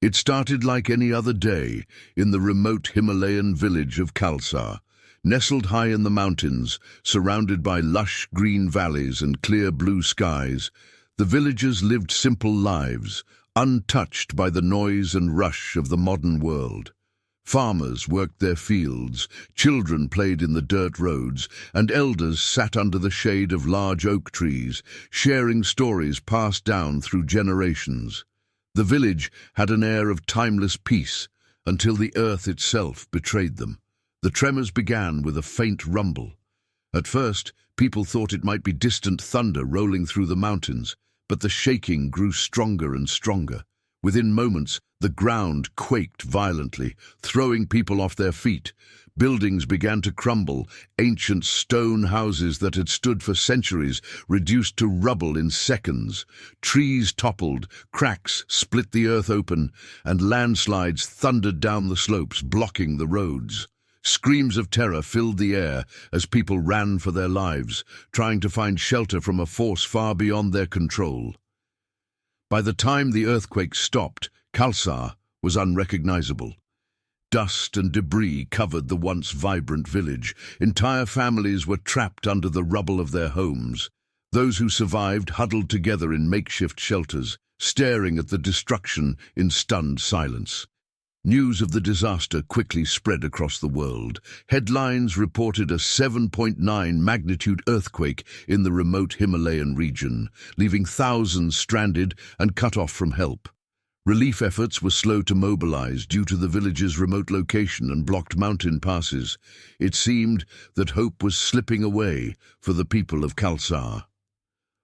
It started like any other day in the remote Himalayan village of Khalsa. Nestled high in the mountains, surrounded by lush green valleys and clear blue skies, the villagers lived simple lives, untouched by the noise and rush of the modern world. Farmers worked their fields, children played in the dirt roads, and elders sat under the shade of large oak trees, sharing stories passed down through generations. The village had an air of timeless peace until the earth itself betrayed them. The tremors began with a faint rumble. At first, people thought it might be distant thunder rolling through the mountains, but the shaking grew stronger and stronger. Within moments, the ground quaked violently, throwing people off their feet. Buildings began to crumble, ancient stone houses that had stood for centuries reduced to rubble in seconds. Trees toppled, cracks split the earth open, and landslides thundered down the slopes, blocking the roads. Screams of terror filled the air as people ran for their lives, trying to find shelter from a force far beyond their control. By the time the earthquake stopped, Khalsa was unrecognizable. Dust and debris covered the once vibrant village. Entire families were trapped under the rubble of their homes. Those who survived huddled together in makeshift shelters, staring at the destruction in stunned silence. News of the disaster quickly spread across the world. Headlines reported a 7.9 magnitude earthquake in the remote Himalayan region, leaving thousands stranded and cut off from help. Relief efforts were slow to mobilize due to the village's remote location and blocked mountain passes. It seemed that hope was slipping away for the people of Khalsa.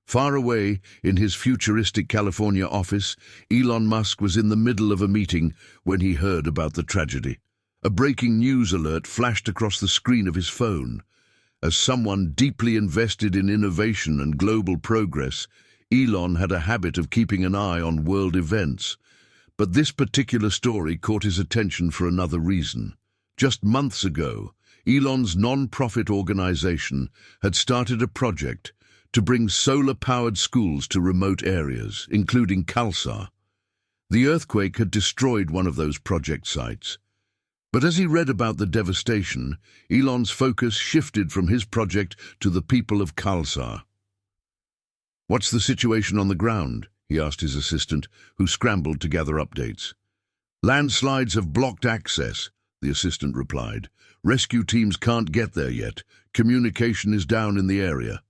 Far away, in his futuristic California office, Elon Musk was in the middle of a meeting when he heard about the tragedy. A breaking news alert flashed across the screen of his phone. As someone deeply invested in innovation and global progress, Elon had a habit of keeping an eye on world events. But this particular story caught his attention for another reason. Just months ago, Elon's non-profit organization had started a project to bring solar-powered schools to remote areas, including Khalsa. The earthquake had destroyed one of those project sites. But as he read about the devastation, Elon's focus shifted from his project to the people of Khalsa. "What's the situation on the ground?" he asked his assistant, who scrambled to gather updates. "Landslides have blocked access," the assistant replied. "Rescue teams can't get there yet. Communication is down in the area."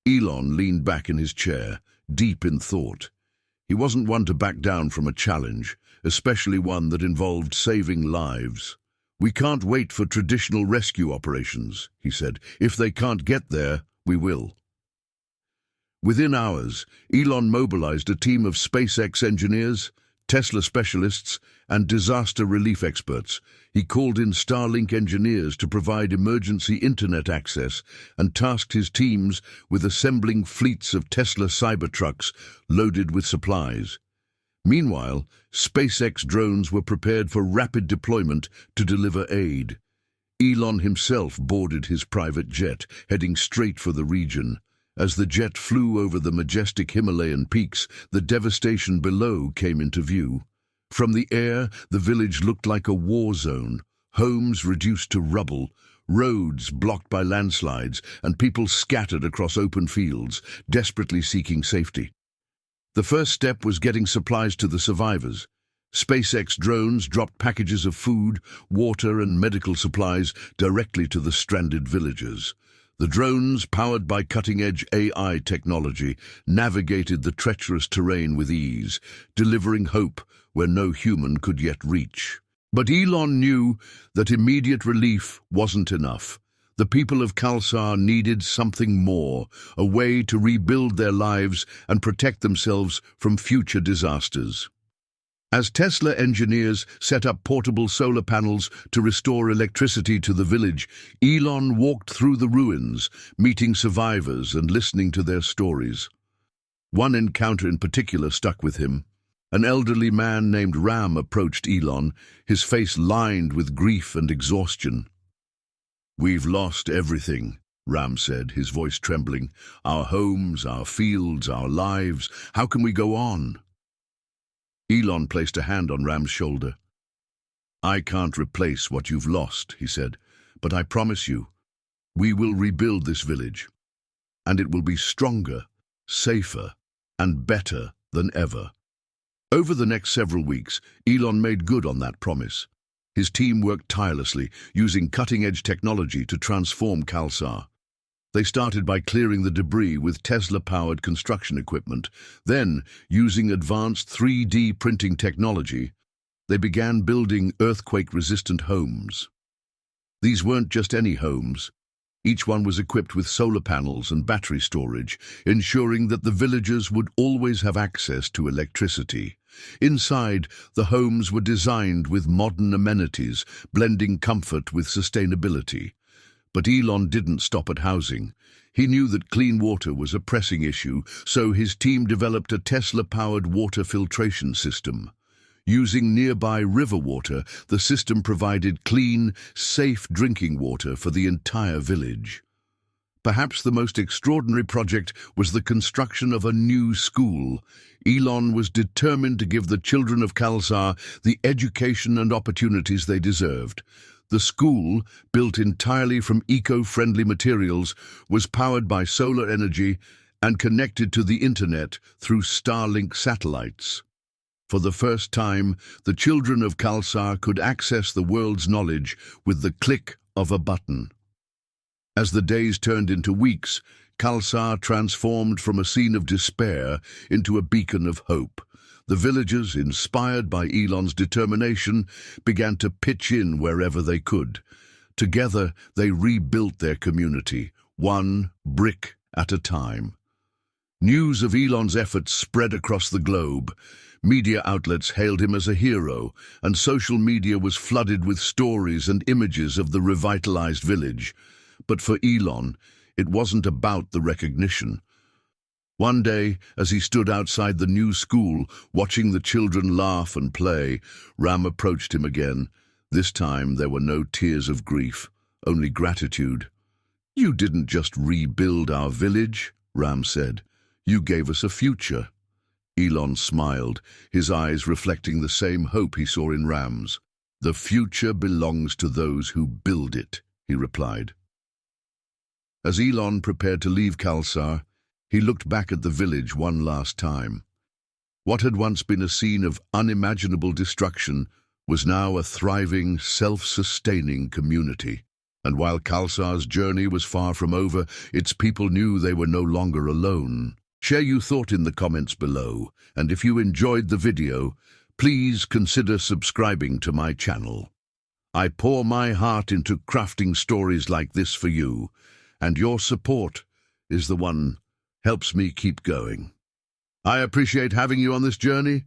Elon leaned back in his chair, deep in thought. He wasn't one to back down from a challenge, especially one that involved saving lives. "We can't wait for traditional rescue operations," he said. "If they can't get there, we will." Within hours, Elon mobilized a team of SpaceX engineers, Tesla specialists, and disaster relief experts. He called in Starlink engineers to provide emergency internet access and tasked his teams with assembling fleets of Tesla Cybertrucks loaded with supplies. Meanwhile, SpaceX drones were prepared for rapid deployment to deliver aid. Elon himself boarded his private jet, heading straight for the region. As the jet flew over the majestic Himalayan peaks, the devastation below came into view. From the air, the village looked like a war zone, homes reduced to rubble, roads blocked by landslides, and people scattered across open fields, desperately seeking safety. The first step was getting supplies to the survivors. SpaceX drones dropped packages of food, water, and medical supplies directly to the stranded villagers. The drones, powered by cutting-edge AI technology, navigated the treacherous terrain with ease, delivering hope where no human could yet reach. But Elon knew that immediate relief wasn't enough. The people of Khalsa needed something more, a way to rebuild their lives and protect themselves from future disasters. As Tesla engineers set up portable solar panels to restore electricity to the village, Elon walked through the ruins, meeting survivors and listening to their stories. One encounter in particular stuck with him. An elderly man named Ram approached Elon, his face lined with grief and exhaustion. "We've lost everything," Ram said, his voice trembling. "Our homes, our fields, our lives. How can we go on?" Elon placed a hand on Ram's shoulder. "I can't replace what you've lost," he said, "but I promise you, we will rebuild this village, and it will be stronger, safer, and better than ever." Over the next several weeks, Elon made good on that promise. His team worked tirelessly, using cutting-edge technology to transform Khalsa. They started by clearing the debris with Tesla-powered construction equipment. Then, using advanced 3D printing technology, they began building earthquake-resistant homes. These weren't just any homes. Each one was equipped with solar panels and battery storage, ensuring that the villagers would always have access to electricity. Inside, the homes were designed with modern amenities, blending comfort with sustainability. But Elon didn't stop at housing. He knew that clean water was a pressing issue, so his team developed a Tesla-powered water filtration system. Using nearby river water, the system provided clean, safe drinking water for the entire village. Perhaps the most extraordinary project was the construction of a new school. Elon was determined to give the children of Khalsa the education and opportunities they deserved. The school, built entirely from eco-friendly materials, was powered by solar energy and connected to the internet through Starlink satellites. For the first time, the children of Khalsa could access the world's knowledge with the click of a button. As the days turned into weeks, Khalsa transformed from a scene of despair into a beacon of hope. The villagers, inspired by Elon's determination, began to pitch in wherever they could. Together, they rebuilt their community, one brick at a time. News of Elon's efforts spread across the globe. Media outlets hailed him as a hero, and social media was flooded with stories and images of the revitalized village. But for Elon, it wasn't about the recognition. One day, as he stood outside the new school, watching the children laugh and play, Ram approached him again. This time there were no tears of grief, only gratitude. "You didn't just rebuild our village," Ram said. "You gave us a future." Elon smiled, his eyes reflecting the same hope he saw in Ram's. "The future belongs to those who build it," he replied. As Elon prepared to leave Khalsa, he looked back at the village one last time. What had once been a scene of unimaginable destruction was now a thriving, self-sustaining community. And while Khalsa's journey was far from over, its people knew they were no longer alone. Share your thought in the comments below, and if you enjoyed the video, please consider subscribing to my channel. I pour my heart into crafting stories like this for you, and your support is the one helps me keep going. I appreciate having you on this journey,